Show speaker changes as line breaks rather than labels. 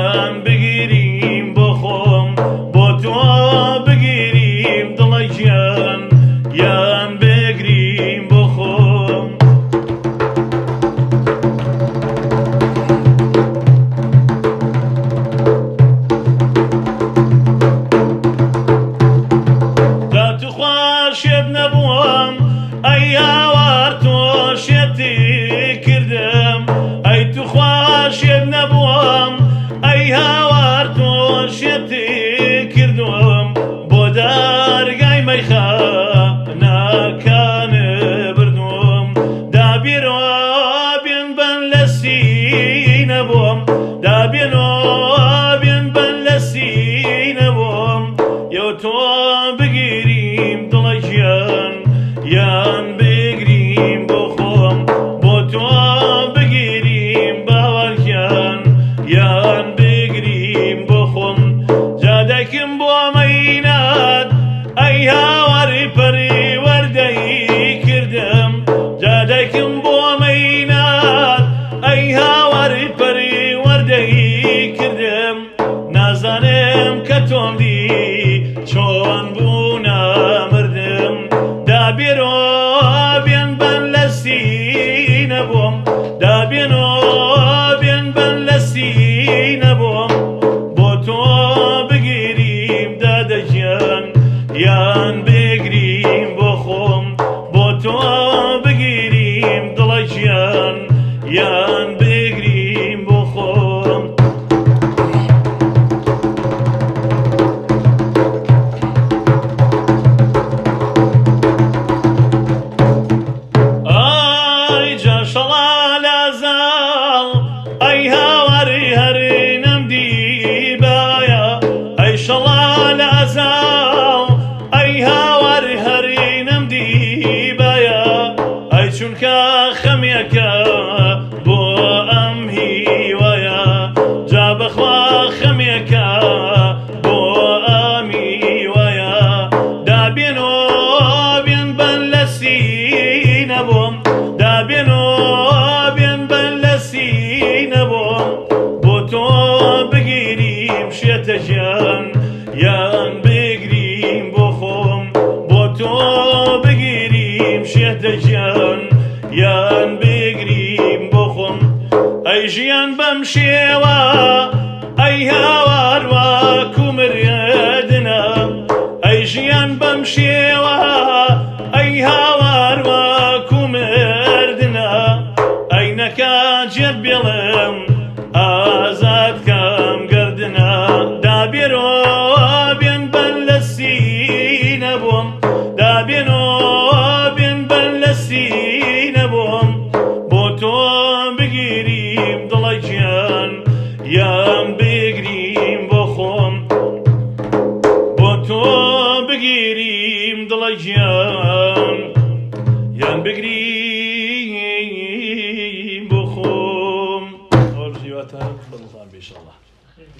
یان بگیریم بۆ خۆم بۆ تۆ بگیریم دڵی گیان یان بگیریم بۆ خۆم دا توخوا شێت نەبووم ئەی هاوار تۆ شێتی کردم ئەی توخوا شێت نەبووم ئەی هاوار تۆ شێتی کردوم بۆ دەرگای مەیخانەکانە بردوم دابێنەوە بێن بەن لە سینە بۆم دابێنەوە بێن بەن لە سینە بۆم یۆ تۆ بگیریم دڵی گیان یان بگیریم بۆ خۆم بۆ تۆ بگیریم باوەڕگیان یان بگیریم بۆ خۆم جادەکم بۆ مەینات ئەی هاواری پەروەردەی کردم جادەکم بۆ مەینات ئەی هاواری پەروەردەی کردم نازانم کە تۆم دی چۆن بوو نامردم دابێنەوە بێن بەن لە سینە بۆم دابێنەوە بێن بەن لە سینە بۆم بۆ تۆ بگیریم دادەگیان یان بگیریم بۆ خۆم بۆ تۆ بگیریم دڵی گیان یان بگیریم بۆ خۆم ئای جاشەڵا لازاڵ ئەی هاواری هەری نەمدیبایە ئەی شەڵا لازاڵ ئەی هاواری هەری نەمدیبایە ئەی چونکە خەمێکە بۆ ئەم هیوایە جا بەخوا خەمێکە بۆ ئەم هیوایە دابێنەوە بێن بەن لە سینە بۆم دابێنەوە بێن بەن لە سینە بۆم بۆ تۆ بگیریم شێتە گیان یان بگیریم بۆ خۆم بۆ تۆ بگیریم شێتە گیان یان بگیریم بۆ خۆم ئەی ژیان بەم شێوە ئەی هاوار واکو مرێدنە ئەی ژیان بەم شێوە ئەی هاوار واکو مردنە ئەی نەکاتێت بێڵم ئازاد کەم گەردنە دابێنەوە بێن بەن لە سینە بۆم دابێنەوە بێن بەن لە سینە بۆم بۆ تۆ بگیریم دڵی گیان یان بگیریم بۆ خۆم بۆ تۆ بگیریم دڵی گیان یان بگیریم بۆ خۆم ئەوە زیواتە بەڵام بێشەڵە